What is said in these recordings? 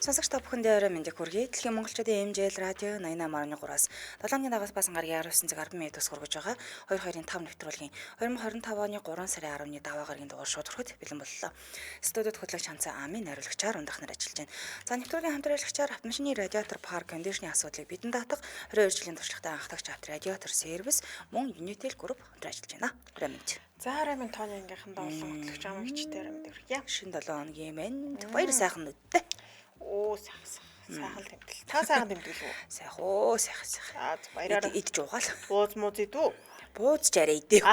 Сонсогч та бүхэндээ орой мэндийг хүргэе. Дэлхийн монголчуудын MJL радио 88.3-аас 7-ны дагаас басан гарагийн 19 цаг 10 минутаас хүргэж байгаа 22-5 нэвтрүүлгийн 2025 оны 3 сарын 10-ны даваа гарагийн дугаар шууд хүрэхэд бэлэн боллоо. Студид хөтлөгч Ханцаа Амийн хариулагчаар ундах нар ажиллаж байна. За нэвтрүүлгийн хамтраалагчаар автомашины радиатор парк кондишны асуудлыг бидэнд даатах 22 жилийн туршлагатай анхдагч авто радиатор сервис мөн Unitel Group хамтран ажиллаж байна. Орой мэнд. За орой мэнд тооны ангийнхандаа олон хөтлөгч амагчтай орой мэнд хүргье. Шинэ 7 хоногийн мэнд баяр сайхан нүдтэй. Оо сайхан тэмдэглэл. Та сайхан тэмдэглэл үү? Сайхан. Баяраар идж угаал. Бууз мууз идүү. Бууз жараа идэх.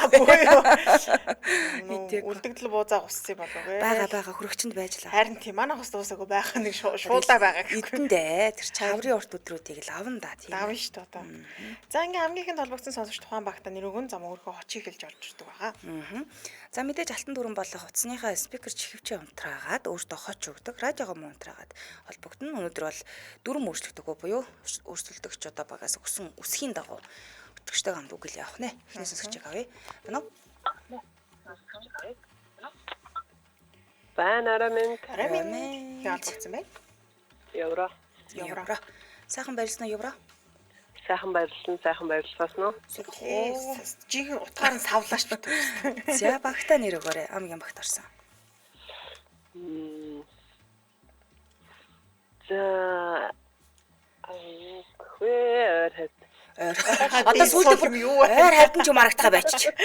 Үлдэгдэл буузаа гуссан болов ээ. Бага хөрөгчөнд байж л. Харин тийм манайх ус дуусаагүй байх нэг шуулаа байгаа гэх. Идэндээ тэр чаврын урт өдрүүдийг л авна да тийм. Давна шүү дээ одоо. За ингээм хамгийн толбогдсон сонсогч тухайн багта нэр өгөн зам өөрхөө хочийг хэлж орж ирдэг байгаа. За мэдээж алтан дүүрэн болох утасныхаа спикер чихвчээ унтраагаад өөртөө хоч өгдөг, радиогоо унтраагаад холбогдно. Өнөөдөр бол дүрм өөрчлөгдөггүй буюу өөрчлөлтөгч одоо багаас өссөн үсгийн дагуу өтгчтэй хамт үгэл явах нэ. Эхнээс сонсогчийг авъя. Байна уу? Арамин. Яаль болсон бэ? Евро. Сайхан баярлсан уу евро? Сайхан баярлсан нь. Жихэн утгаар нь савлаач бат. За багтаа нэр өгөөрэй. Амгийн багт орсон. За хөөе. Одоо сүүлд бүр юу ойр хайрдан ч юм харагдах байчих.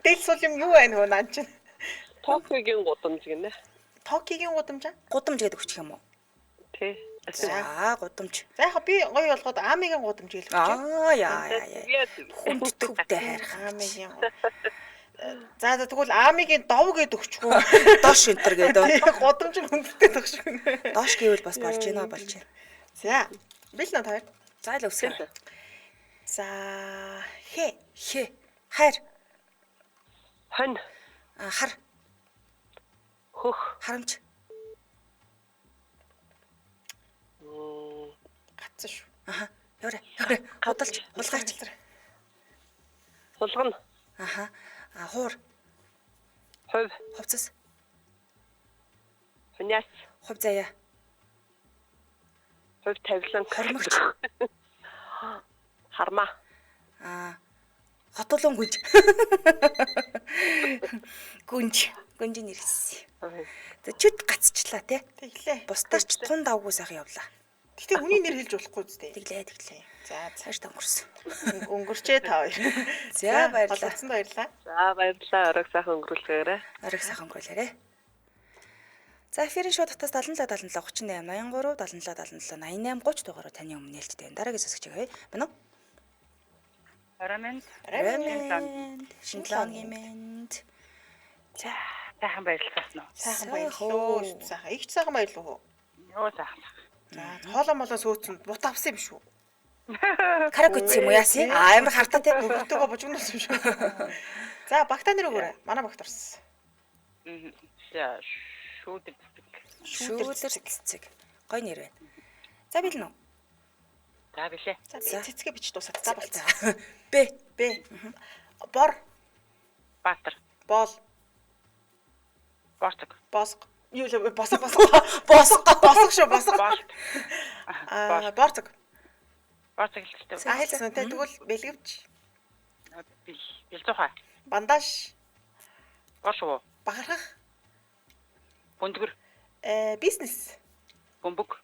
Тэл сул юм юу байна хөө наа чинь. Токиогийн гудамж гинэ. Токиогийн гудамж аа? Гудамж гэдэг хүчих юм уу? Тий. За гудамж. За яг би гоё болгоод Амигийн гудамж хэлэх гэж. Яа. Хүнд төвтэй хайрах. Амигийн. За тэгвэл Амигийн дов гээд өгчгүй. Доош энтер гэдэг. Гудамж хүндтэй төгшгөн. Доош гэвэл бас болж байна. За бил нэ таар. За л өсгөө. За хайр. Хон. Хар. Хөх. Харамч. Гацсан шүү. Яваа. Худалч, хулгайч. Хулгана. Хуур. Хувь. Хувцас. Хуняас. Хувь заяа. Хувь тавилан. Хормогч. Харма. Хотолон гүнж. Гүнжин ирсэн. За чүд гацчлаа тий. Тэглээ. Бусдаач тун давгүй сайхан явлаа. Гэтэ хүний нэр хэлж болохгүй зү. Тэглээ. За цааш өнгөрсөн. Өнгөрчээ та хоёр. За баярлалаа. Болцсон баярлалаа. За баярлалаа. Оройг сайхан өнгөрүүлгээрэй. Оройг сайхан өнгөрүүлээрэй. За эфирийн шууд татаас 77 77 38 83 77 77 88 30 дугаараар таны өмнө нээлттэй байна. Дараагийн сонсогч авъя. Байна уу? Арамин. Шинжлэх ухааны. За сайхан баярлалаа. Сайхан баярлалаа. Сайхан. Игч сайхан баярлалаа. Йоо сайхан. За хоолоо молоо сөөцөнд бут авсан юм шүү. Каракуц юм уу яасан? Амар хартаа тий. Өгтөгөө божигноос юм шүү. За багтаа нэр өгөөрэй. Манай багт орсон. За шүүдэр цэцэг. Гой нэр байна. За бил нөө. За билээ. За цэцгээ бич дуусаад. За болцоо. Б. Бор. Баатар. Боол. Босог. Босго. Юу л босго шүү. Борцог. Босог хэлчихтэй. Хэлсэн тэ тэгвэл бэлгэвч. Бэлзуухай. Бандаж. Бошоо. Багархах. Бүндгэр. Бизнес. Бөмбөг.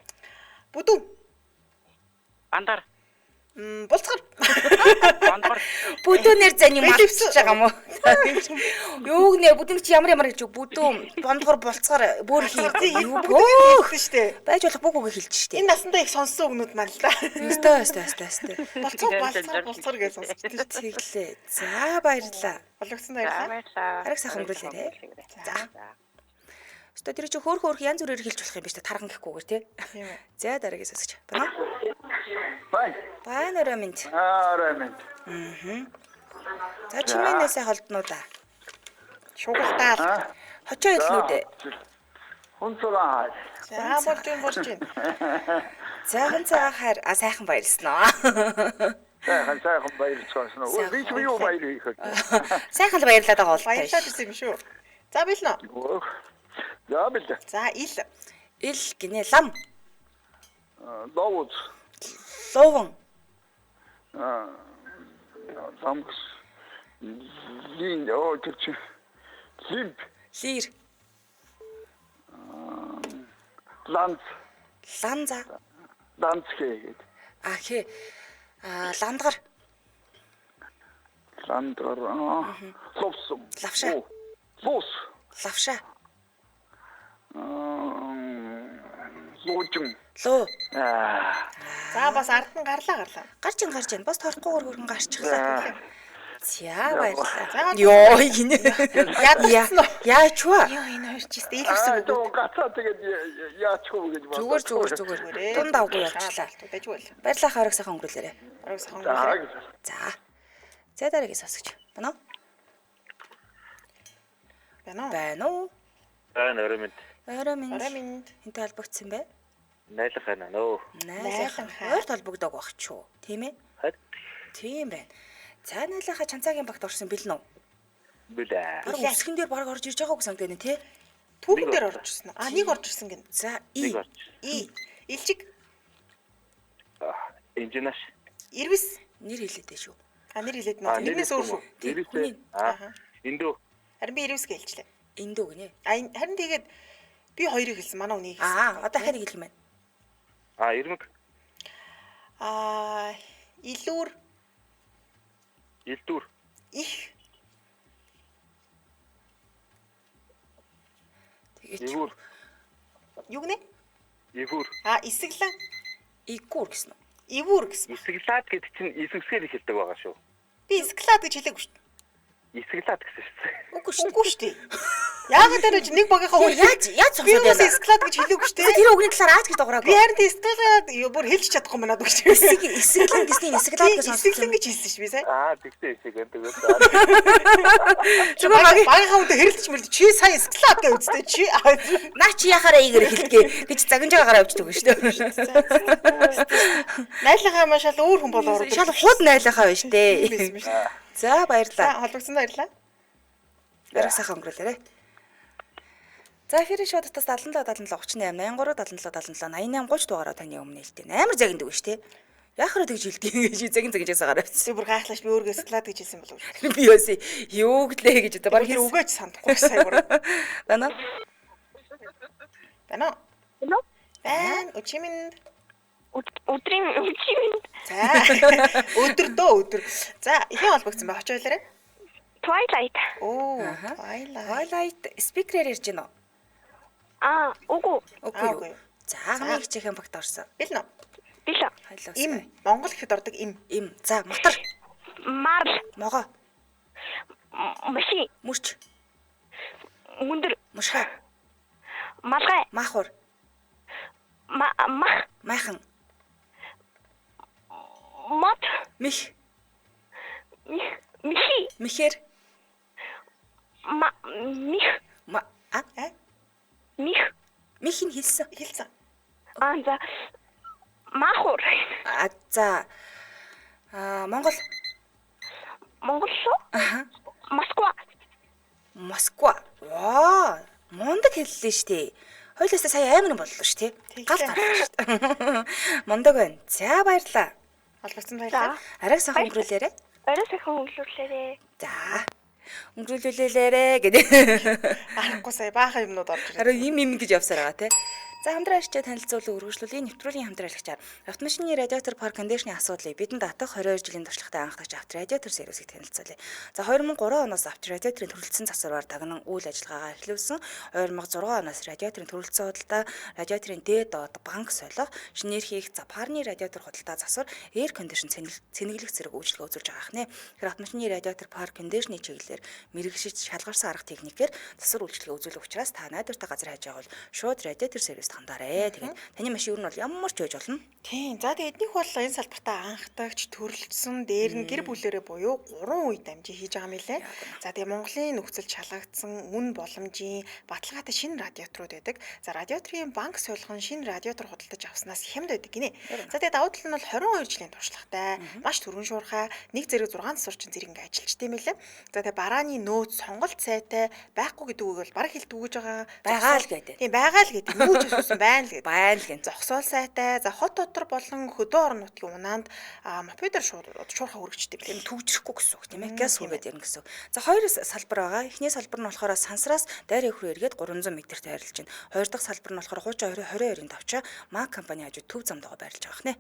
Бүдүүн. Бандар. Булцгар. Бандгар. Бүдүүнээр зани мартчихж байгаа юм уу? Юу гэнэ бүдүүн чи ямар гэж бүдүүн, бандгар, булцгар бүр юу хэлсэн штэ. Байж болох бүгүг хэлж штэ. Энэ насандаа их сонссон өгнүүд маань л да. Өстэй. Булцгар гэж сонсчихсон. Тэглээ. За баярлалаа. Болгосон баярлалаа. Ариг сайхан өнгөрүүлээрэй. За. Өстой тэр чи хөөх янз бүрээр хэлж болох юм биш та тарган гэхгүйгээр тий. Тийм ээ. За дараагийн сонсогч. Байна. Байна. Арамин. За чимээнээсээ холдноо да. Шугалтаал. Хочоо хэлнүүд. Хунцураа. За болж байна. За хунцаа хайр сайхан баярлснаа. Сайхан баярлсан уу? Би ч юу баярлах. Сайхан л баярлаад байгаа бол. Баярлаад ирсэн юм шүү. За билнэ. За бил. За ил гинэ лам. Ловус. Ловон. Замс. Лин тэр чи. Лимп. Лир. Ланц. Ланза. Ланцхэ. Хэ. Ландгар. Ландгар. Ловс. Лавша. Лос. Лавша. Луужин. Луу. За бас ард нь гарлаа. Гарч ийн. Бас торхгүйгээр хөргөн гарчихлаа. За баярлалаа. За, Йоо гинэ. Яадсан уу? Яачва. Йоо энэ хоёр ч тест илвсэн үг. Гацаа тэгээд яачгүй гэж бодлоо. Зүгээр. Дунд авгүй явчихлаа. Дэж үл. Баярлалаа хараг сайхан өнгөрүүлээрэ. Арга сайхан өнгөрүүлээ. За. За дараагийн сонсогч. Байна уу? Байна уу? Орой Орой минь. Энтэй холбогдсон бэ? Найлах байна нөө. Найлах. Ойр толбогдог байх ч юу? Тийм ээ? Хад Тийм байна. За найлахаа чанцаагийн багт орсон бэлэн үү? билээ. Бараг үсгэн дээр бараг орж ирж байгааг санагдана тий. Түүхэн дээр орж ирсэн үү? Нэг орж ирсэн гин. За Нэг орж. Илчиг. Инженеаш. Ирвис. нэр хэлээдэй шүү. Нэр хэлээд нөө. Тэрнээс өөр шүү. Ирвисээ. Индөө. Харин би ирвис гэлчлээ. Эндөө гинэ. Харин тэгээд би хоёрыг хэлсэн. Манай үнийг хэлсэн. Одоо харийг хэлэх юм байна. Ирмэг. Илүүр. Илдүр. Их. Тэгээд Ивүр. Юу гэнэ? Ивүр. Исгэлэн. Игүүр гэсэн үү? Ивүр гэсэн. Исгэлаад гэдэг чинь исгсгээр хэлдэг байгаа шүү. Би исгэлаад гэж хэлээгүй шүү. Исгэлаад гэсэн шүү. Үгүй шүү дээ. Яагаад тэрэж нэг багийнхаа Оо, яаж би сонсоод бас байна? исгэлаад гэж хэлээгүй шүү дээ. Тэр үгний талаар ааж гэж Би дуураагүй. харин исгэлаад бүр хэлж чадахгүй манад үг шүү. Эсгэлэн гэсний эсгэлаад гэж Исгэлэн гэж хэлсэн шүү би сая. Тэгтээ исэг гэдэг. Зүгээр багийнхаа үнтэй хэрэлдэж мэрд чи сая исгэлаад гэж үзтээ чи. наа чи яхаараа ийгэр хэлдэг гэж загинж байгаагаараа явчихдаг шүү дээ. Найлахаа маш шал өөр хүн болоо ордог. Шал худ найлахаа байна шүү дээ. За баярлалаа. Холбогдсон баярлаа. Арга сайхан өнгөрүүлээрэ. За эфирийн шоу дотоос 77 77 38 83 77 77 88 30 дугаараа таны өмнө хэлдэг. Амар загиндаг шүү дээ. Яхаар тэгж хэлдэг гэж загин загажсаагаар авчихсан. Би бүр гайхлаач би өөргөө исгэлаад гэж хэлсэн болов уу. Би өсөө юу гэлээ гэж одоо баг Тэр үгөөч санахгүй сая бүр. байна. Байна. Hello? Байн өчимэн. Өдрийн өчимэн. За өдөр. За ихэн холбогдсон бай очоолаарэ. Twilight. Оо, Twilight speaker-ээр ирж гинөө. Үгүй. Үгүй юу. За хамгийн их чихэн багт орсон. Бэлнэ. Билээ. Хайлаас. Им Монгол гэхэд ордог им. За мотор. Марл. Могоо. Машин. Мөрч. Мөндөр. Мушхай. Малгай. Маахур. Мах. Майхан. Мот. Мих. Михи. Михэр. Мих. Мих. Михин хэлсэн. За. Махур. За. Монгол. Монгол шүү. Москва. Мундаг хэллээ шүү дээ. Хойлоосаа сая амар боллоо шүү дээ. Гал гарлаа шүү дээ. Мундаг байна. За баярлаа. Холбогдсон баярлаа. Арай сайхан өнгөрүүлээрэ. Орой сайхан өнгөрүүлээрээ. За. Өнгөрүүлүүлээрэ гэдэг. Арахгүй сая баахан юмнууд орж ирээ. Харин им гэж явсаар байгаа те. За хамтран ашигтай танилцуулга үргэлжлүүлэн нэвтрүүлгийн хамтраалагчаар автомашины радиатор парк кондишны асуудлыг бидэнд татах 22 жилийн туршлагатай анхдагч авто радиатор сервисийг танилцуулъя. За 2003 оноос авто радиаторын төрөлцсөн засвараар дагнан үйл ажиллагаагаа эхлүүлсэн. 2006 оноос радиаторын төрөлцсөн худалдаа, радиаторын дээд доод банк солих, шинээр хийх парны радиатор худалдаа засвар, эйр кондишн цэнэглэх зэрэг үйлчлэг үзүүлж байгаа хэрнээ. Тэгэхээр автомашины радиатор парк кондишны чиглэлээр мэрэгшиж шалгарсан арга техникээр засвар үйлчлэгээ үзүүлэх учраас та найдвартай газар хайж байгаа бол шууд радиатор сервис хандаарэ. Тэгээд таны машин ер нь бол ямар ч байж болно. Тийм. За тэгээд эднийх бол энэ салбартаа анхдагч, төрөлжсөн, дээр нь гэр бүлэрээ буюу 3 үе дамжин хийж байгаа мэлээ. За тэгээд Монголын нөхцөл шалгагдсан үн боломжийн баталгаатай шинэ радиаторууд байдаг. За радиаторын банк солихын шинэ радиатор худалдаж авснаас хямд байдаг гинэ. За тэгээд давуу тал нь бол 22 жилийн туршлагатай, маш түргэн шуурхай, нэг зэрэг 6 засварчин зэрэг ингээ ажиллаж тийм мэлээ. За тэгээд барааны нөөц, сонголт сайтай байхгүй гэдэг үг бол бараг хэлдэг үг гэж байгаа. Байгаа л гэдэг. Тийм байгаа л гэдэг. Нүүж юусэн байна л гэдэг. Байна л гин. Зогсоол сайтай, за хот дотор болон хөдөө орон нутгийн унаанд мопедор шуурхаа хүрэгчтэй Тийм билээ. төвжирэхгүй гэсэн үг тийм ээ. Газ хүргээд ярина гэсэн үг. За хоёр салбар байгаа. Эхний салбар нь болохоор сансраас дайрын хөрөө эргээд 300 м-т байрлаж байна. Хоёр дахь салбар нь болохоор хуучин 22-ын давчаа МАК компани хажууд төв замдгаа байрлаж байгаа хнэ.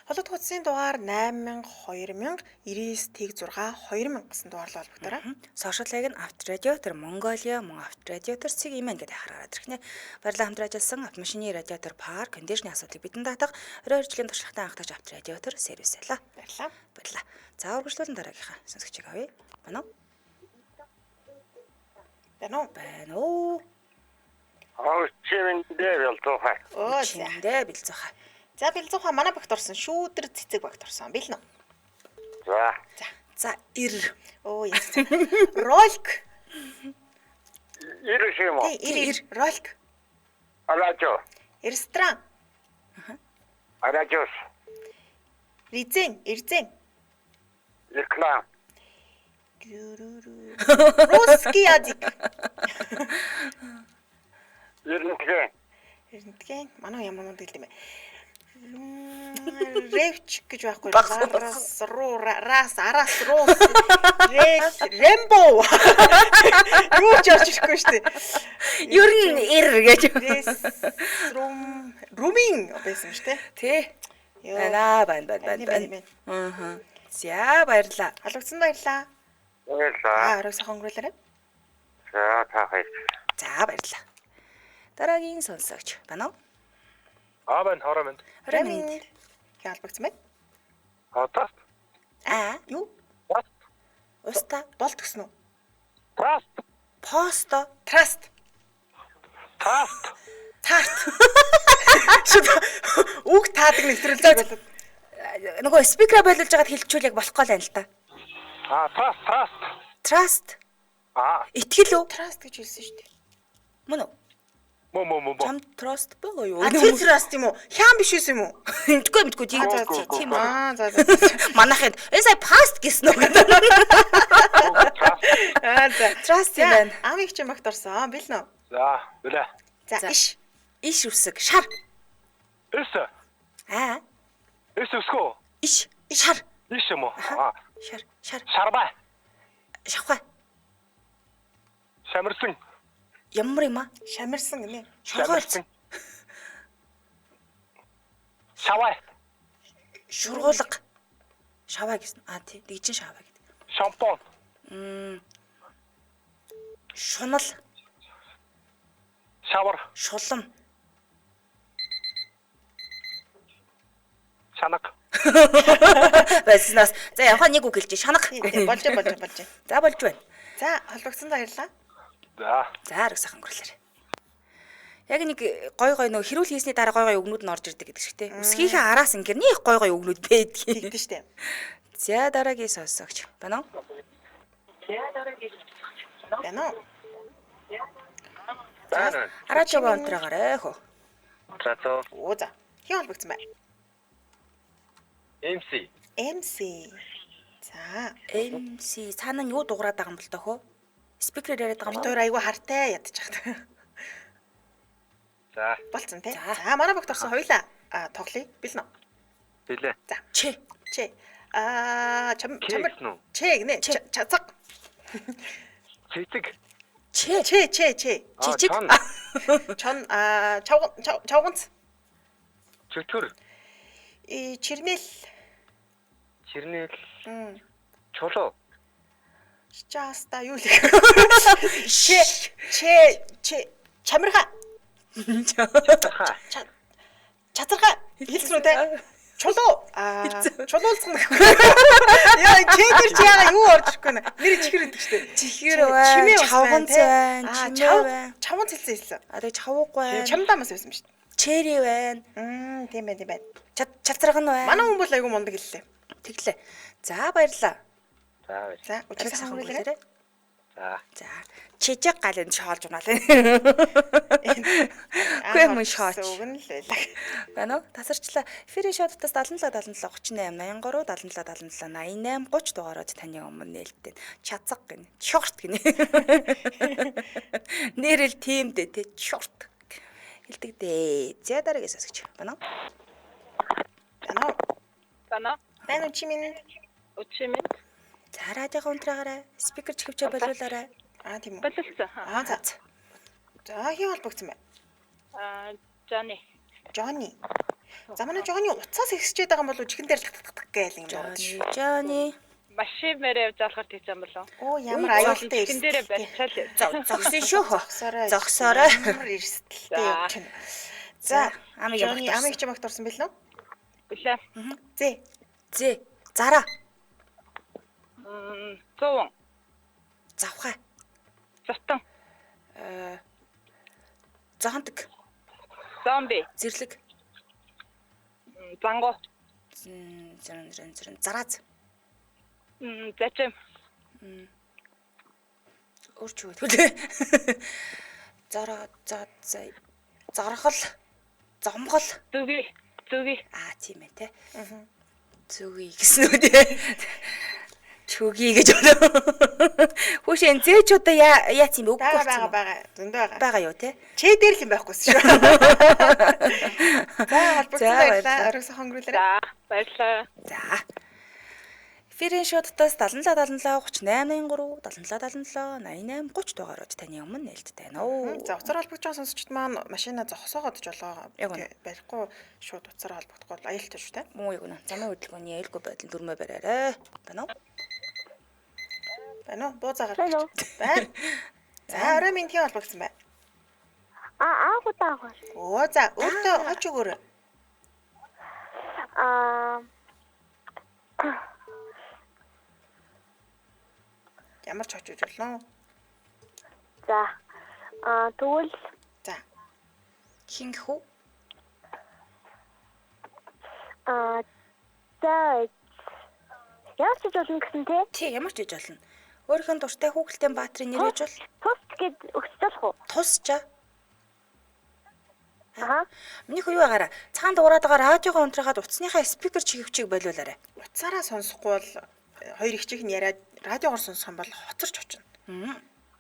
Холбогд хуудсын дугаар 8000 2000 99 тэг 6 2000 гэсэн дугаарлал холбогдорой. Сошиалыг нь Авторадиотор Монголиа мөн Авторадиотор Цэг имэн гэдэг хараад ирэх нэ. Баярлалаа хамт ажилласан автомашины радиатор парк кондишны асуудлыг бидэнд даатах 22 жилийн туршлагатай анхдагч Авторадиотор сервис байлаа. Баярлалаа. Баярлалаа. За үргэлжлүүлэн дараагийнхаа сонсогчийг авъя. Байна уу? Байна уу? Чимэндээ ялцгаа. Оо за. Чиндээ бэлцэхэ. За бэлзуухаа манай багт орсон. Шүүдэр цэцэг багт орсон. Бэлнэ. За. За ир. Оо яа. Ролик. Ирэшэмо. Ир. Ролик. Аражо. Ресторан. Аражос. Ризэн. Реклам. Русский язык. Ирнэгэ. Эрдэнэ. Манай ямар мунд гэлдэм бэ? Ревч гэж байхгүй. Арас, рус. Рембо. Юу ч орж ирэхгүй шүү дээ. Ер нь ир гэж. Румын байсан шүү дээ. Тий. Байна. Аа. За баярлалаа. Халагдсан баярлаа. Баярлаа. Орой сайхан өнгөрүүлээрэй. За та хайр. За баярлалаа. Дараагийн сонсогч байна уу? Байна хороо мэд. Рамин. Ялбагц мэд. Траст. Юу? Траст. Уста Болт гисэн үү? Траст. посто Траст. Траст. Тарт. Үг таадаг нэвтрүүлж болоод. нөгөө спикер байлуулж байгаад хэлчихвэл яг болохгүй л байна л та. Траст. Trust. Итгэл үү? Траст гэж хэлсэн шүү дээ. Мөн үү? Мо. Чам trust байгаа юу? Траст юм уу? Хяан биш байсан юм уу? Мэдгүй тийм Тийм үү. за. Манайхын энэ сая past гэсэн үг. За. Trust юм байна. Амиг ч магт орсон. Бэлнэ. За, бэлээ. За иш. Иш үсэг шар. Эс. Эс өсгөө. Иш шар. Иш юм уу? Шар. Шарбай. Шавхай. Шамирсан. Ямар юм аа? Шамирсан гинэ. Шургуулсан. Шавай. Шургуулга. Шаваа гэсэн. Тий, дэгжин шаваа гэдэг. Шампунь. Шунал. Шавар. Шулам. Шанак. Баяснаас. За яваа нэг үг хэлж шанах. Болж. За болж байна. За холбогдсон баярлаа. За. Арга сайхан өнгөрлөөрэй. Яг нэг гой нөө хэрүүл хийсний дараа гой өгнүүд нь орж ирдэг гэдэг шиг те. Үсгийнхээ араас ингээр нэг гой өгнүүд байдгийг. Тэгдэж штэ. За дараагийн сонсогч байна уу? Байна уу? Радио баунтраагараа хөө. За. Оо за. Хин холбогдсон бай. MC. За. MC цаана нь юу дуурайд байгаа юм бол тоо хөө? Спикерээр яриад байгаа юм Өөр айгу хартай ядчих. За. Болцсон тий. За манай багт орсон хоёлаа. Тоглоё. Бэлнэ. Билээ. За. Чи. Чамар. Чи гинэ. Чацаг. Цэцэг. Чи. Жижиг. Чон чавганц. Чөтгөр. Чирнэл. Чулуу. Чааста юу л. Чамирха. Чацарха. Хэлсэн үү те? Чулуу. Чулуулсан. Яа, чи яага юу орж ирэхгүй нэ. Нэр чихэр гэдэг штэ. Чихэр бай. Чавганц байна. Чавганц хэлсэн. Тэгээ чавууг байна. Чамдамаас байсан шүү дээ. Чери байна. Тийм байна. Чацарган байна. Манай хүн бол айгу мундаг хэллээ. Тэглээ. За баярлаа. За, өчигдөр сайхан өнгөрүүлээрэй. За. Чижиг галын шоолж унаалаа. Үгүй юм шооч. Үг нь л байлаа. Байна уу? Тасарчлаа. Эфирийн шоудтаас 77 77 38 83 77 77 88 30 дугаарууд таны өмнө нээлттэй. Чацаг гинэ. Шорт гинэ. Нэрэл тийм дээ те. Шорт. Хилдэгдээ. За дараагийн сасгч. Байна уу? Байна уу? Байна уу чи минь? За радиогоо унтраагаарай. Спикер чихвчээ болуулаарай. Тийм үү. Боловсон. За. За хий холбогдсон бай. Johnny. За манай Johnny уцаас ихсчээд байгаа юм болов чихэн дээр татдаг гээл юм байна. Johnny. Машин мэрээ явж алахаар тийж юм болов. Оо ямар аюултай Чин дээрээ барьцаал. Зогсон шүү хөө. Зогсоорой. Зогсоорой. Ямар эрсдэлтэй явж байна. За амиг Johnny амиг ч багт орсон бил нөө? Билээ. Зэ. Зараа. 100. Завхаа. Зотон. Зонтог. Зомби. Зэрлэг. Занго. Зарааз. Зачим. Өөрч юу вэ? Заргал. Зомгол. Зүги. Тийм ээ те. Зүги гэсэн үү те. Чүги гэж болоо. Хүүшэн зээч одоо яац юм бэ? Үгүй Бага. Зөндөө байгаа. байгаа юу те? Чэ дээр л юм байхгүйсэн шүү. За холбогдсон байлаа. Оройсоо хонгоруулаарай. За, баярлалаа. За. Эфирийн шуудтаас 77 77 38 88 30 дугаарууд таны өмнө нээлттэй байна уу? За уцаар холбогдож байгаа сонсогчд маань машина зогсоогоод ч болоо. Яг үнэ. Барихгүй шууд уцаар холбогдохгүй аюултай шүү дээ. Муу яг үнэ. Замын хөдөлгөөний ээлгүй байдал дүрмээ бариарай. Байна уу? Байна уу? Бууцаагаар. Байна уу? Байна. За орой минь тийм холбогдсон бай. Аагуудаа. Оо за өөртөө хоч өгөөрэй. Ямар ч хоч өгч болно. За. Тэгвэл За. Хингхүү. за. Яаж ч болно гэсэн тий? Тий, ямар ч хийж болно. Өөрийнхөө дуртай хүүхэлдэйн баатрын нэрэж бол Тус гэд өгч болох уу? тусчаа. Миний Миний юу байгаараа цаан дуурайд байгаа радиогоо унтраагаад утасныхаа спикер чихвчийг болиулаарай. Уцаараа сонсохгүй бол хоёр их чих нь яриад радиогоор сонсох юм бол хоцорч очно.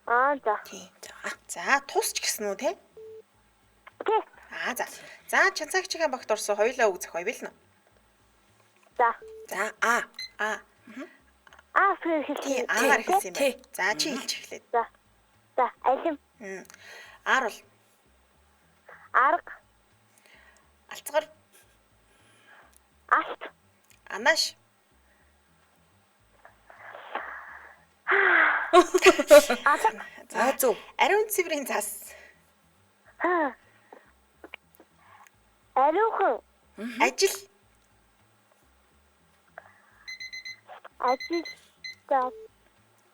за. Тийм. За тусч гэсэн үү те? Тий. За. За чанцаагчийн багт орсон хоёулаа үг зохио билнэ. За. За Тий, аагаар хэлсэн юм байна. За чи хэлж эхлэе. За, алим. Аар бол Арга. алцгар, Алт. анааш. За зөв. Ариун цэврийн цас. Ариухан. Ажил. Ажил. За.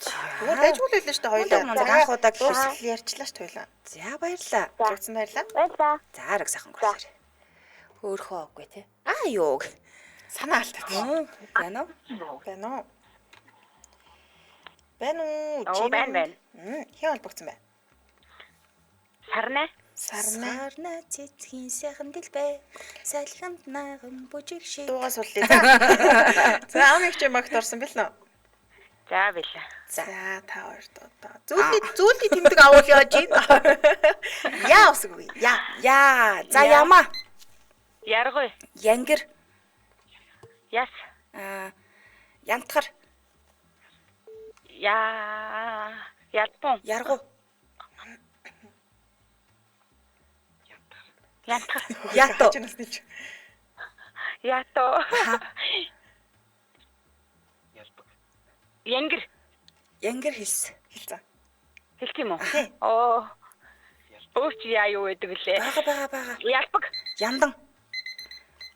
Тэгвэл дайжгүй л шүү дээ хоёулаа. Анх удаа дуусал ярьчлаа ш хоёулаа. За баярлаа. Зүгцэн баярлаа. Баярлаа. За арга сайхан гүйлээ. Хөөхөө авгүй те. Юу. Санаа алдаад. Байна уу? Байна уу? Байна уу? Оо, байна. Хий холбогдсон бай. Сарна. Сарна цэцгийн сайхан дэлбэ. Салхинд нааган бүжиг шиг. Дуугаас боллоо. За амигч магт орсон бил нөө. За билээ. За та хоёрт одоо зүйлний тэмдэг авуул яаж юм? Яа усгүй. Яа. За ямаа. Яргой. Янгэр. Яс. Янтгар. Ядпон. Яргуу. Янтар. Ято. Ято. Янгэр. Янгэр хэлсэн. Хэлсэн. Хэлт юм уу? Оо. Өөч яа юу гэдэг лээ. Бага. Ялбаг. Яндан.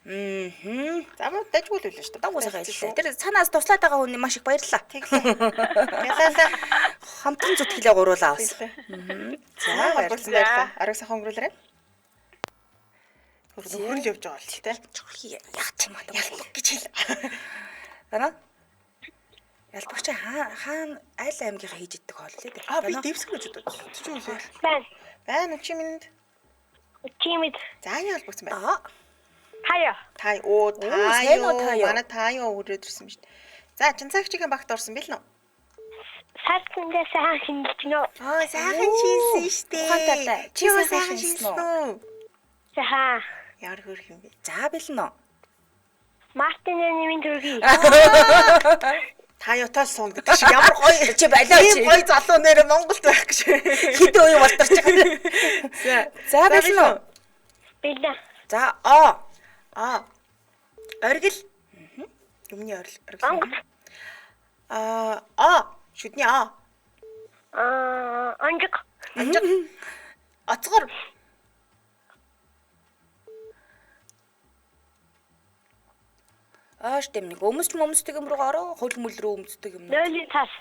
За муу дайжгүй л үлээ шүү дээ. Дагуусаа баярлалаа. Тэр цаанаас туслаад байгаа хүн маш их баярлалаа. Ялалаа. Хамтран зүтгэлээ гуруулаа авсан. За холбогдсон баярлалаа. Арга сайхан өнгөрүүлээрэй. Хөрөл явж байгаа л тий. Яах юм бэ? Ялбаг гэж хэл. Байна. Ялбагч хаана аль аймгийнхаа хийж иддэг хоол лээ. Би дэвсгэр гэж боддог. Чи юу вэ? Байна. Чи минь. Чимэд. За яа холбогдсон байна. Хаяа. Таа сайн уу, таа юу? Манай таа юу өрөөд ирсэн юм шүү дээ. За чанцаагчийн багт орсон бил нөө. Сартандаа сайхан шинжилж нөө. Сайхан шийсэн шүү дээ. Ухаантайтай. Чи юу сайхан шийсэн үү? За. Ямар хөрх юм бэ? За бэлэн үү? Мартин нэмийн төргий. Тойотоос суун гэдэг шиг ямар гоё Чи балиа чи. гоё залуу нэр Монголд байх гэж. Хэдэн үе болторч байгаа. За бэлэн үү? Бэлэн. За Оргил. Юмны оргил. Онгоц. Шүдний А. Анжиг. Оцгор. Штем нэг өмсдөг юм руу ороо, хөл мөл рүү өмсдөг юм. Нойлын цаас.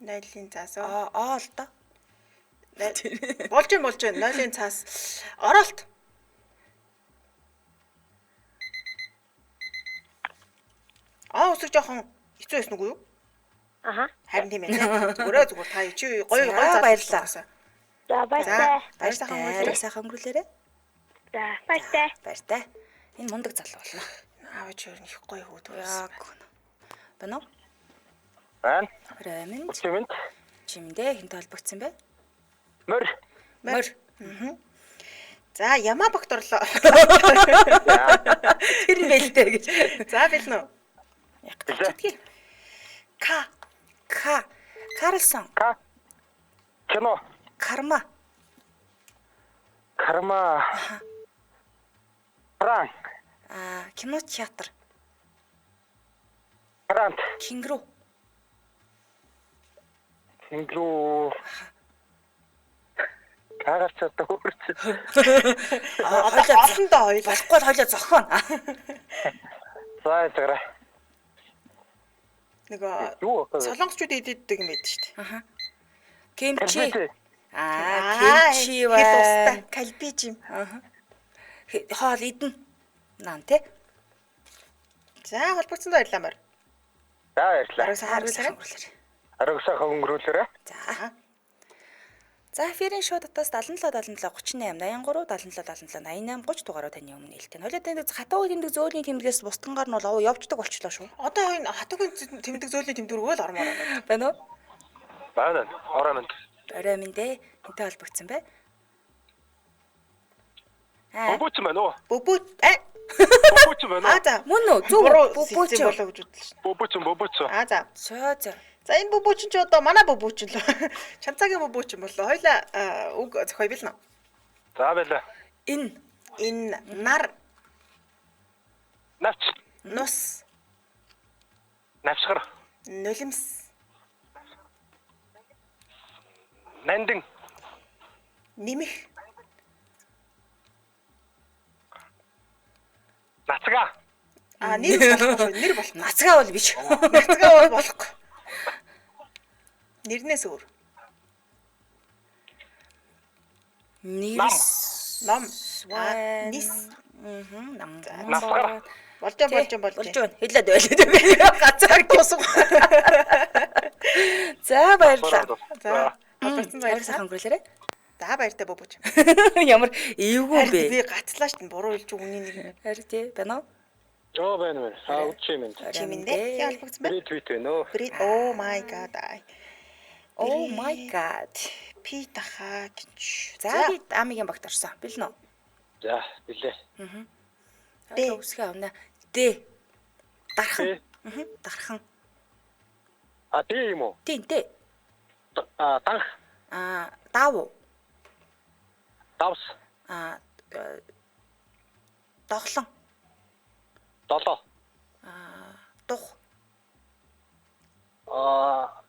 Нойлын цаас. Л та. Болж байна. Нойлын цаас. Оролт. Өсөж жоохон хэцүү байсан уу юу? Аха. Харин тийм ээ. Зүгээр та чи гоё баярлалаа. За баярлалаа. Баярлалаа. Сайхан өнгөрүүлээрэ. За баярлалаа. Баяртай. Энэ мундаг залуу болно. Аав чи их гоё хүүд байсан. Яг. Бано? Байна. Рэмэн. Чимэнд. Чимдээ хинт холбогдсон бэ? Мөр. Мөр. За ямаа богторлоо. Тэр нь бэлдээ гэж. За бэлнэ үү? Яг тэгтгий. Карлсон. Кино. Карма. Пран. Кино театр. Прант. Кингру. Кагарч одоо хөрч. Олондоо хоёул. Болохгүй л хойлоо зохион. За цагаараа. Юу вэ? Солонгочууд иддэг юм байдаг шүү дээ. Кимчи. Кимчи байна. Калбиж юм. Хоол идэн. Наан тий. За холбогдсон баярлалаа мөр. За баярлалаа. Харуулсараа. Аргасаа өнгөрүүлээрэ. За. За эфирийн шоу дотоос 77 77 38 83 77 77 88 30 дугаараар таны өмнө нээлттэй. Хойлоо тэмдэг хатуу тэмдэг зөөлний тэмдгээс бусдангаар нь бол явждаг болчлоо шүү. Одоо энэ хатуугийн тэмдэг зөөлний тэмдгүүр л ормоор байна. Байна уу? Байна. Ороо минь. Орой минь дээ. Энтэй холбогдсон бай. Бөбөч мэн үү? Бөбөт Бөбөч мэн үү? за Мөн үү? Зүг бөбөч болоо гэж бодлоо шүү. Бөбөч. За. За. За энэ бөбөч чи одоо манай бөбөч л. Чанцаагийн бөбөч юм болоо. Хоёлаа үг зохио билнэ. За байлаа. Энэ нар Навч. нус Навшгар. нулимс Нандин. нимэх Нацга. нэр болох. Нацгаа бол биш. Нацгаа болохгүй. Нэрнээс өөр. Нис. Ном. Нис. Нам. Насгар. Болж байна. Хэлээд байлаа. Гацаар дуусах. За баярлалаа. За. Холбогдсон Баяр сайхан өнгөрүүлээрэ. За баяртай бөбөч. Ямар эвгүй бэ? Би гацлаа шүү дээ. Буруу хэлж үний нэг. Харин тий байна уу? Оо байна. Чимэнд. Чимэндээ холбогдсон байна. Твит нөө. Oh my god. Oh my god. Пи таха гэж. За би амигийн багт орсон. Билнэ үү? За билээ. Тэ үсгээ авна. Дэ. Дархан. Дархан. Тийм үү? Тийм дээ. Танх. Дав. Давс. Доглон. Долоо. Дух.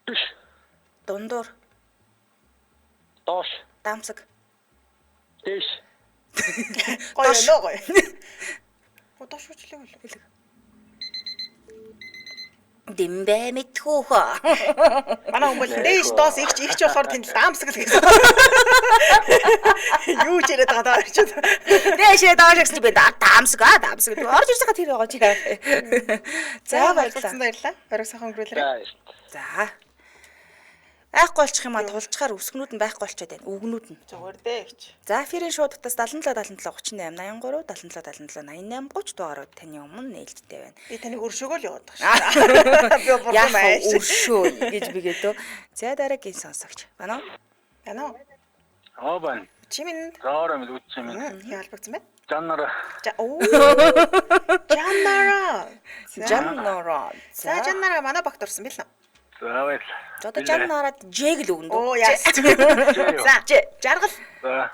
Түш. Дундуур. Доош. Дамсаг. Дэш. Гоё нөө гоё. Удаа шүүжлээ үл. Димбэ мэдхүүхөө. Манай хүмүүс дээш доос их болохоор тэнд даамсаг л гэсэн. Юу ч яриад байгаа даа ч. Дээшээ доош гэж би даамсаг. Орж ирсэх тэр байгаа чи. За баярлалаа. Орой сайхан өнгөрүүлээрэй. За. Байхгүй болчих юм а тулчгаар өсгнүүд нь байхгүй болчиход байна. Үгнүүд нь. Зүгээр дээ гэж. За эфирийн шоу дотоос 77 77 38 83 77 77 88 30 дугаарууд таны өмнө нээлттэй байна. Би таныг өршөөгөө л яваад байгаа шүү. Би буруу байж. Өршөө гэж бигээдөө. За дараагийн сонсогч. Байна уу? Байна уу? Оо байна. Чимэнд. Ороо минь үт чимэнд. Яа холбогдсон бэ? Жаннара. Жаннара. Жаннара. За Жаннара манай багт орсон бил нэ. За баярлалаа. За одоо Жаннараад Ж л өгнө. Оо яа. За жаргал. За.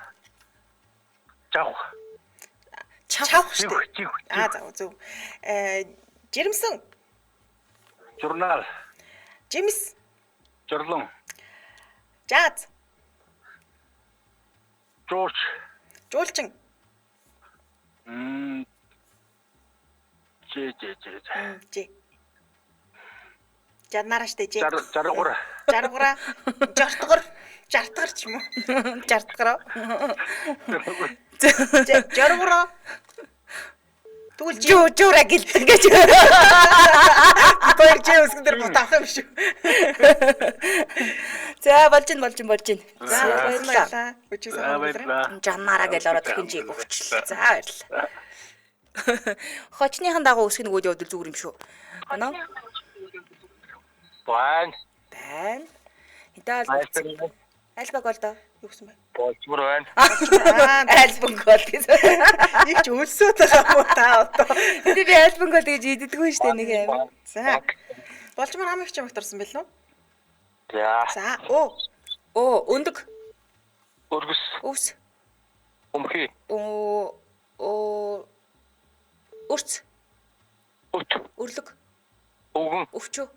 Чав. Чавх шүү дээ. Чив. За зөв. Жирэмсэн. Журнал. Жимс. Журлан. Жаз. Жууч. Жуулчин. Ж. Ж. Жаннара штэ Ж. Жаргуур. Жаргуура. Жортгор. Жартгар ч юм уу? Жартгараа. Жаргуура. Түлж Жуура гэлдэг гэж. баяр чи өсгөн дээр бутаах юм шүү. За болж байна. За баярлалаа. Өчиг За сайн баярлалаа. Жаннараа гэж ороод дахин Жиг өгчлээ. За баярлалаа. Хочныхан дагуу өсгөх нөгөөд явдал зүгээр юм шүү. Байна уу? Байн. Байна. Хинтээ альбаг болдоо. юу гэсэн бэ? Болчмор байна. Альбаг бол гэсэн. Их ч өлсөө таа та одоо. Би альбаг бол гэж иддэггүй шүү дээ нэг юм. За. Болчмор хамаач чамд орсон бэл үү? За. За. Өндөг. Өргөс. Өвс. Өмхий. Өрц. Өвт. Өрлөг. Өвгөн. Өвчөө.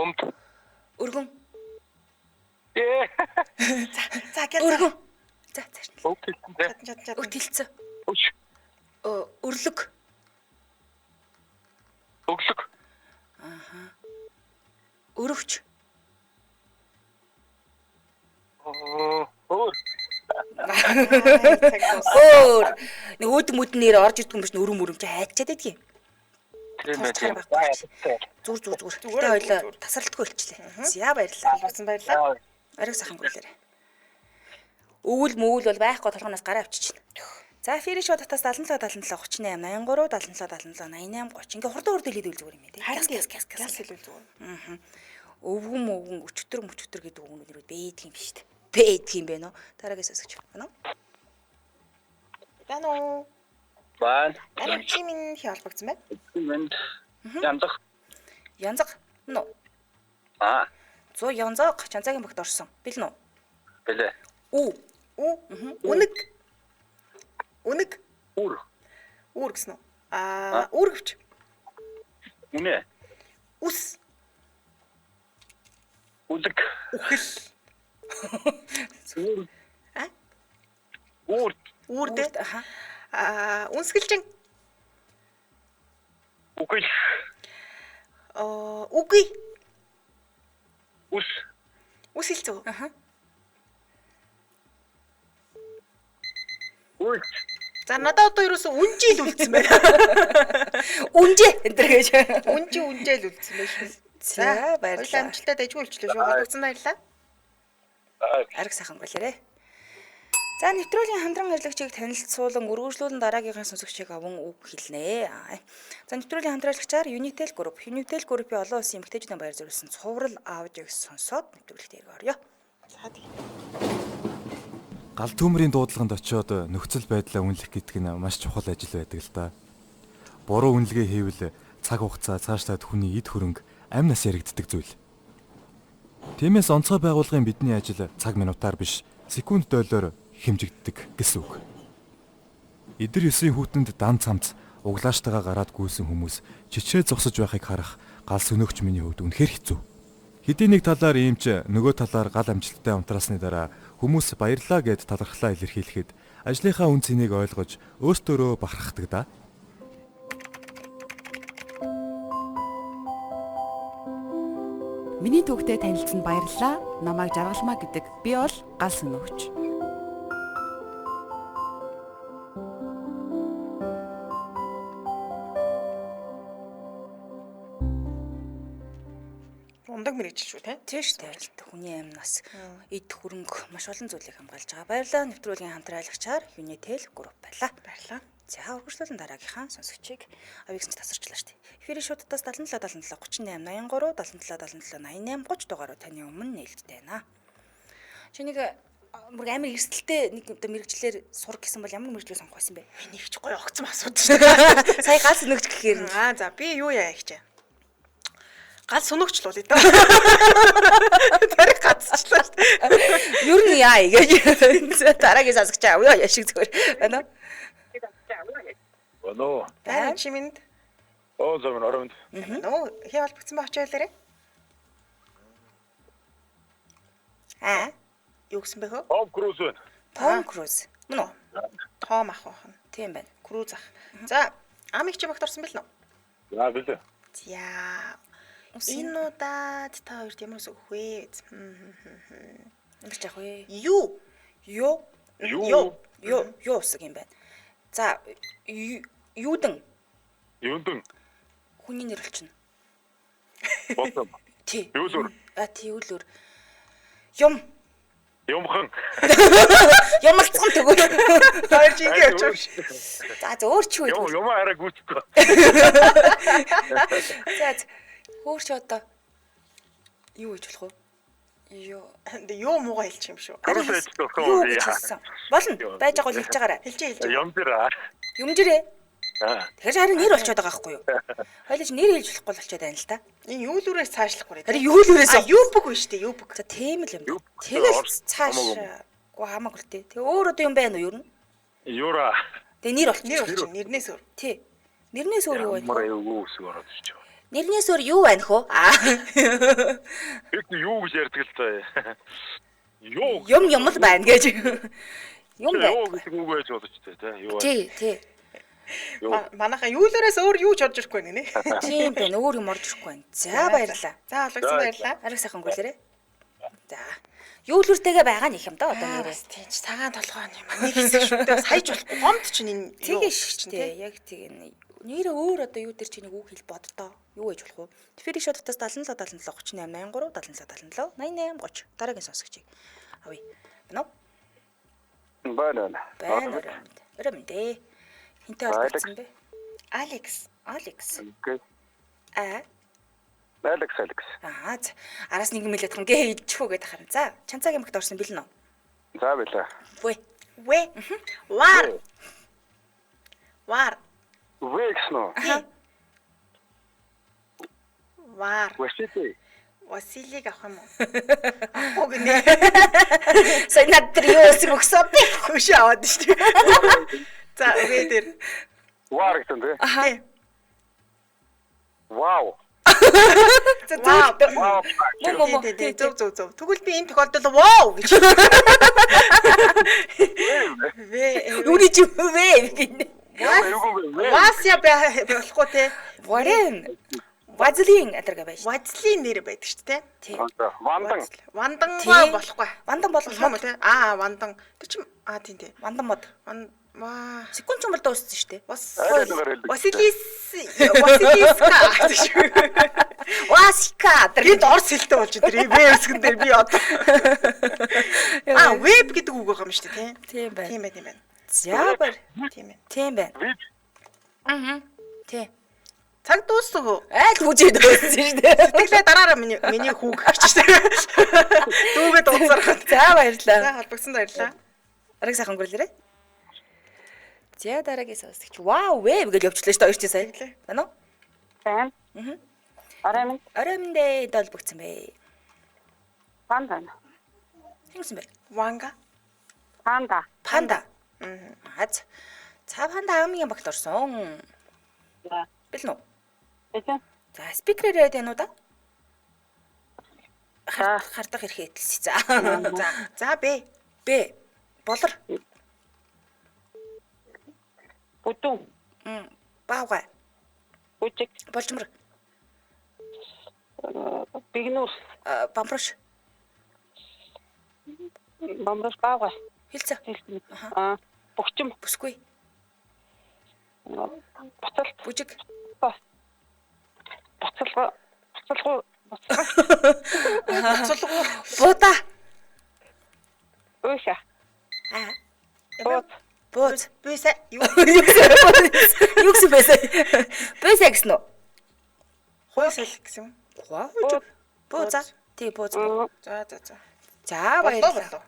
Өмт. Өргөн. За гэл. Өргөн. За цааш нь. Өвт. Чад. Өтөлцөө. Өш. Өрлөг. Өглөг. Өрөвч. Өөр. Өөр. Нэг өдмөднээр орж ирдэг юм биш өрөм чи хайчаад байдгийг. Тийм Туслахаар байх. байхгүй. Зүгээр. Тэ хоёлоо тасралтгүй болчихлээ. За баярлалаа. Болсон баярлаа. Ариг сайхан гүйлээрээ. Өвөл мөвөл бол байхгүй толгоноос гараа авчиж байна. За фириш бодотоос 77 38 83 77 88 30 ингээ хурдан хурдан хэлээд үл зүгээр юм ээ. Харин Газ хэлвэл зүгээр. өвгөн өчтөр гэдэг үгнүүд бэйдэг юм биш үү? Бэйдэг юм бэ нөө. Дараагаас өсгөж байна уу? Байна уу? Байн. Ana чи минь хий холбогдсон байна. Мэнд. Янзах. Янзаг нөө. Аа. Зөө янзаг чанцагийн багт орсон. Бил нөө. Бэлээ. Үнэг. Үр. Үүр гэсэн үү? Үүргэвч. Үнэ. Үс. Үлэг. Үхэл. Үр. Үүр. Үр. Үүр дээ. Үнсгэлжин. Үгэл. Үгүй. Үс. Үс хэлцүү. Үр. За надад одоо ерөөсө үнжил үлдсэн байна. Үнжээ энэ төр гэж. Үнжил үлдсэн байна шүү. За баярлалаа. Амжилттай дайггүй үлчлээ шүү. Холбогдсон баярлалаа. Ариг сайхан гэлээрээ. За нэвтрүүлгийн хамтран ажиллагчийг танилцуулан үргэлжлүүлэн дараагийнхаа сонсогчийг аван үг хэлнэ. За нэвтрүүлгийн хамтраалагчаар Unitel Group. Unitel Group-ийн олон улсын эмэгтэйчүүдийн баяр зориулсан цуврал аудиог сонсоод нэвтрүүлэгт эргэж орё. За тийм. Гал төмрийн дуудлаганд очиод нөхцөл байдлаа үнэлэх гэдэг нь маш чухал ажил байдаг л да. Буруу үнэлгээ хийвэл цаг хугацаа цаашлаад хүний эд хөрөнгө амь нас яригддаг зүйл. Тиймээс онцгой байгууллагын бидний ажил цаг минутаар биш, секунд дойлоор хэмжигддэг гэсэн үг. Эдэр 9-ийн хүүтэнд дан цамц углааштайгаа гараад гүйсэн хүмүүс чичээ зогсож байхыг харах гал сөнөөгч миний хувьд үнэхээр хэцүү. Хэдийн нэг талаар иймч нөгөө талаар гал амжилттай унтраасны дараа хүмүүс баярлаа гэд талархлаа илэрхийлэхэд ажлынхаа үн цэнийг ойлгож өөртөө бахархдаг да. Миний төвхтэй танилцсанд баярлалаа. Намайг Жаргалмаа гэдэг. Би бол гал сөнөөгч. Ундаг мэрэгч шүү те. Тийм шүү дээ. Хүний амнаас эд хөрөнгө маш олон зүйлийг хамгаалж байгаа. Баярлалаа. Нэвтрүүлгийн хамтраалагчаар Unitel Group байлаа. Баярлалаа. За үргэлжлүүлэн дараагийнхаа сонсогчийг авьяасч тасарчлаа шүү дээ. Эфирийн шуудтаас 77 38 83 77 77 88 30 дугаараар таны өмнө нээлттэй байна. Чи нэг бүр амар эрсдэлтэй нэг одоо мэрэгчлэр сурах гэсэн бол ямар мэрэгчлээ сонгох байсан бэ? Миний их ч гоё огцсон асууд шүү дээ. Сая гал сүнөгч гэхээр нь. За би юу яа гэж. Гал сүнөгч л үү. Тарих гацчлаа шүү дээ. Ер нь яа гэж дараагийн сасгч авъя яшиг зүгээр байна уу? Өнөө. Тань чи минь. Оо зөв нөрөнд. Нөө хий холбогдсон байх чаалаарэ. Юу гэсэн бэ хөө? Том Круз байна. Том Круз. Мөн үү? Том ах байх нь. Тийм байна. Круз ах. За, амиг чи багт орсон бэл нөө? За билээ. За. Энэ удаад та хоёрт ямар ус өгөх вэ? Ямар ч яах вэ? Юу? Юу усг юм байна. За, юудан Юундэн. хүний нэр болчихно. Болсон. Тий. Юулөр. Тий үлөр. Юм. Юмхан. Ямалцхан төгөө. Хоёр жингээ очиж. За өөрчөө. Юм арай гүйтгүй. За өөрч одоо юу гэж болох вэ? Юу муугаа хэлчих юм шүү. Круз ажиллах Юу уу? гэж хэлсэн. Болно. Байж байгаа бол хэлж байгаарай. Хэлж. Юмдэр. Юмжирээ. Аа. Тэгэхээр харин нэр болчиход байгаа байхгүй юу? Хоёул нэр хэлж болохгүй болчиход байна л да. Энэ юулүрээс цаашлахгүй. Харин юулүрээс юубг вэ штэ юубг. За тийм л юм. Тэгэл цааш гоо хамаагүй л тээ. Тэгээ өөр одоо юм байна уу юу? Юра. Тэгээ нэр болчих. Нэр болчих. Нэрнээс өөр. Тий. Нэрнээс өөр юу байна? Ямар юу үсэг ороод ирчих. Нэрнээс өөр юу байна хөө? Бид юу гэж ярьдаг л таа. Юу? Юм л байна гэж. Юм байна. Юу гэдэг үг байж болж тээ. Юу. Тий. Манайха юулээрээс өөр юу ч орж ирэхгүй нэ. Тийм байна. Өөр юм орж ирэхгүй байна. За баярлалаа. Заологсон баярлалаа. Ариг сайхан гүйлээрээ. За. Юулүртэйгээ байгаа нь их юм да одоо нэрээ. Тийм ч цагаан толгой юм. Нэг хэсэг шүү дээ. Хайж болохгүй. Гомд чинь энэ тэгээ шүү дээ. Яг тийм нэрээ өөр одоо юу дээр чи нэг үг хэл боддоо. Юу гэж болох вэ? Тэфэри шотоос 77 77 38 83 77 77 88 30 дараагийн сонсогчийг авъя. Байна уу? Байна. Өрөмдөө. Хинтээ олдсон бэ? Алекс. Окей. Алекс. Араас нэг юм хэлээд хан гээ идчихүү гэдэг харин. За, чанцаагийн магт орсон бэлэн үү? За билээ. Вэ. Вар. Вэксноо. Вар. Василий Василийг авах юм уу? Авах гинэ. Сайн над тэр юу өсөг өгсөө би. Хөш аваад шүү дээ. За, үгээ дээр. Вар гэсэн тий. Вау. Вау. Зөв. Тэгвэл би энэ тохиолдолд вау гэж. Юуны ч вэ гинэ. Вася болохгүй те. Варен. Вазлин адрага байж. Вазлин нэр байдаг шүү дээ. Тий. Вандан болохгүй. Вандан болох юм те. Вандан. Тэр чим тийм тий. Вандан мод. Ваа. Секунд ч юм бол дууссан шүү дээ. Василиска. Васика. Тэд орс хэлтэй болж тэр вебсгэн дээр би одоо. Веб гэдэг үг байгаа юм шүү дээ тий. Тийм байна. За баяр. Тийм байна. Тий. Цаг дууссан хөө. Айл хүчээд дууссан шүү дээ. Сэтгэлээ дараараа миний хүүг гэж шүү дээ. Дүүгээ дуусарах. За баярлалаа. За холбогдсон баярлалаа. Ариг сайхан гүрлээрээ. За дараагийн сонсогч. Вау, вэв гэж явуулчихлаа шүү дээ хоёр ч сая. Байна уу? Байна. Ороймдээ долбогдсон бэ. Панда. Хинсэн бэ? Ванга. Панда. Аз. Цаа панда амгийн багт орсон. За. Бэлэн үү? Бэлэн. За, спикерээр яа да? Хардах хэрэг хэлсэн. За, Б. Болор. Бүдүү. Баавгай. Бүжиг. Болжмор. Бигнус. Бамброш. Баавгай. Хилцээ. Бухчим. Бүсгүй. Буцалт. Бүжиг. Буцалгуу. Буда. Өөшө. Бууз. Бөөсэ. Юу гэсэн бөөсэ? Бөөсэ гэсэн үү? Хойсэл гэсэн. Бууза. Тий, бууз. За. За баярлалаа.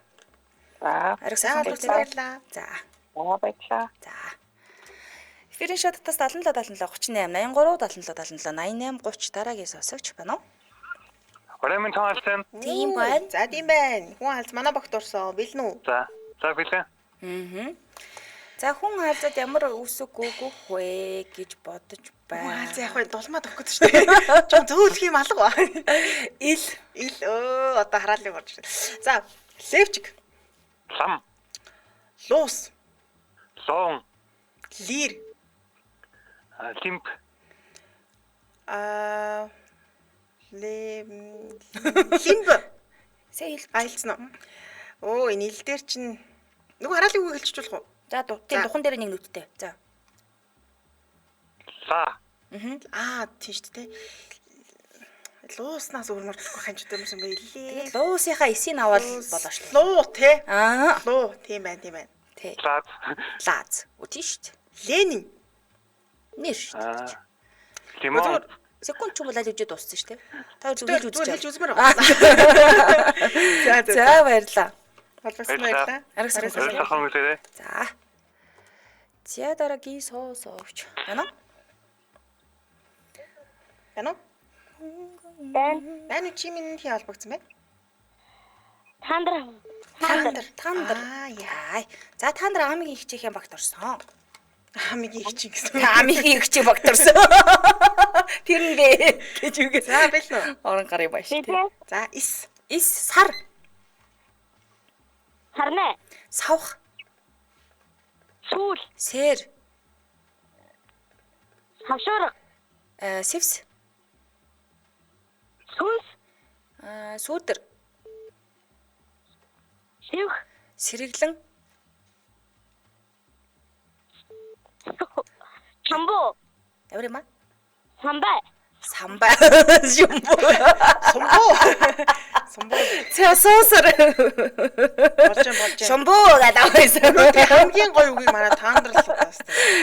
За. Ариг За сайхан олбогцсон баярлаа. За. Баярлалаа. За. Эфирийн шататаас 77 77 38 83 77 77 88 30 дараагийн сонсогч байна уу? Оройн тоолсон. Тийм байна. За тийм байна. Хүн алз манай багт орсон. Бэлэн үү? За билээ. За хүн хаалзад ямар үсэг гүгөх вэ гэж бодож Хүн байна. алз яг хөө дулмаа төгөх гэж шүү дээ. Жон зөөлөх юм алга ба. Ил Одоо хараалыг орж байна. За, левчик, Лам. луус, Лон. лир, Лимп. лимб. Сая хэл. Айлцсан уу? Энэ ил дээр чинь нөгөө хараалыг үг хэлчих болох уу? За тийм духан дээр нэг нүдтэй. За. Ла. Тийм шүү дээ. Лууснаас өөр мөрдлөхгүй ханчтай юмсан байлээ. Луусынхаа эсийг аваад болоо ш. Луу те. Аа. Луу тийм байна. Тэ. Лаз. Лаз. Үгүй шүү дээ. Ленин. Нэр шүү дээ. Лимон. Секунд ч юм бол аль үжид дууссан шүү дээ. Та зүгээр хэлж үзэж. Хэлж үзмээр байна. За баярлаа. Боловсон баярлаа. Ариг сайхан. Сайхан үлээрээ. За. За дараагийн соосовч. Байна уу? Байна уу? Байна. Байна чи минь хий холбогдсон байна. Тандар. Яа. За та нар амигийн хичээхийн багт орсон. Хамгийн их чинь гэсэн. Амигийн хичээх багт орсон. Тэр нэ гэж үгээ. За бэлэн үү? Орон гарын баяш. За ис. Ис сар. Харна. Савх. Сүүл. Сэр. Хавшуурга. Севс. Сүнс. Сүүдэр. Сивх. Сэргэлэн. Чамбу. Яврема. Самбай. Самбай. Жумбо. Сумбуу. Цэсосэр. Болж. Шумбо гэдэг байсан. Хамгийн гоё үгийг манай таандрал удаас.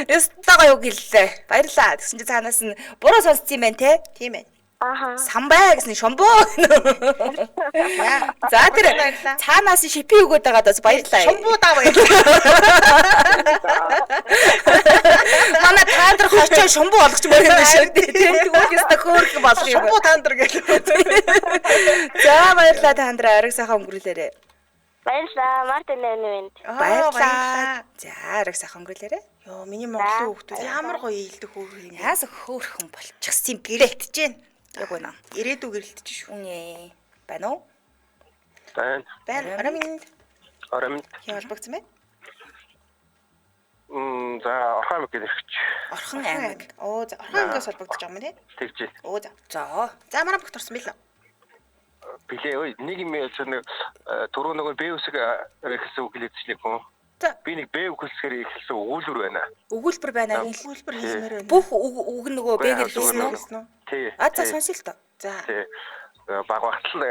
Ястаа гоё үг хэллээ. Баярлаа. Тэгсэн чи цаанаас нь буруу сонссон юм байна те? Тийм байна. Аха. Самбай гэсэн шумбо. За тэр цаанаас нь шипи өгөөд байгаад бас баярлаа. Шумбуу даа баярлаа. Манай таандар хочоо шумбо болгоч мөр юм шүү дээ. Тэгвэл яста хөөрх болох юм. Шумбуу таандр гэх. За баярлаа таандраа ариг сайхан өнгөрүүлээрэ. Баярлалаа. Мартин Эвент. Баярлаа. За ариг сайхан өнгөрүүлээрэ. Йоо, миний Монголын хүүхдүүд ямар гоё ийдэг хөөрх юм. Яас хөөрхөн болчихсон юм бэ? Гэрэлтэж гин. Яг үнэ. Ирээдүй гэрэлтэж шүү. Үнэ. Байна уу? Байна. Оройн. Хий холбогдсон байна. За орхон аймаг гэрч. Орхон аймаг. За орхон аймагаас холбогдож байгаа юм тий. Тэгж. За. За Манай багт орсон билээ. Билээ ой нэг юм яасан нэг түрүү нөгөө Б үсэг гэсэн үг хэлээдчихлээ хүн. За. Би нэг Б үг хэлсгээр эхэлсэн өгүүлбэр байна. Өгүүлбэр байна. Өгүүлбэр хэлмээр байна. Бүх үг нөгөө бэгэр хэлсэн үү? Тий. За сонсъё л доо. За. Тий. Баг багтал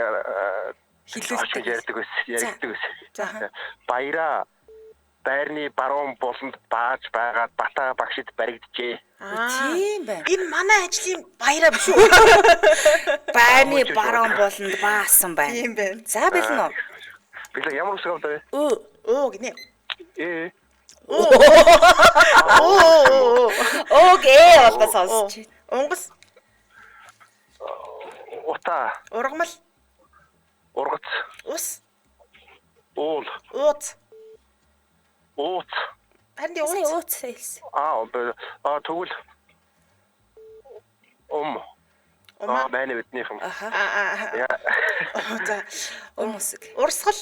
Хэлүүлдэг. ярьдаг байсан. За. Баяра байрны баруун буланд бааж байгаад бата багшид баригджээ. Тийм байна. Энэ манай ажлын баяраа биш үү? Байрны баруун болонд баасан байна. Тийм байна. За бэлэн үү? Билээ ямар үсэг авдаа вэ? Гинэ. Окей, одоо сонсч. Унгас. Ута. Ургамал. Ургац. Ус. Уул. Ууц. Ууц. Харин Ууц ууц. ууц хэлсэн. Тэгвэл байна бидний юм. Аха. За. Өмсөг. Урсгал.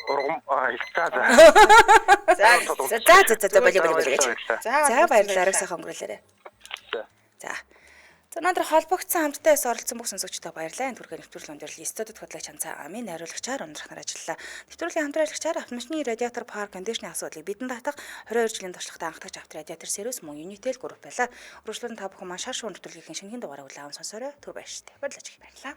Ургам за. За болоо. За баярлалаа. Ариг сайхан өнгөрүүлээрэ. За. За өнөөдөр холбогдсон хамтдаа оролцсон бүх сонсогчдод баярлалаа. Энэ түргээ нэвтрүүлэг өндөрлөл студид хөтлөгч Ханцаа Амийн найруулагчаар өндрөх нар ажиллалаа. Нэвтрүүлгийн хамтраалагчаар автомашины радиатор пар кондишны асуудлыг бидэнд татах 22 жилийн туршлагатай анхдагч авто радиатор сервис мөн Unitel групп байлаа. Өргөжлөн та бүхэн маань шар шуун нэвтрүүлгийн шинэхэн дугаараа хүлээн аван сонсорой. Түр баяр штэ. Баярлалаа.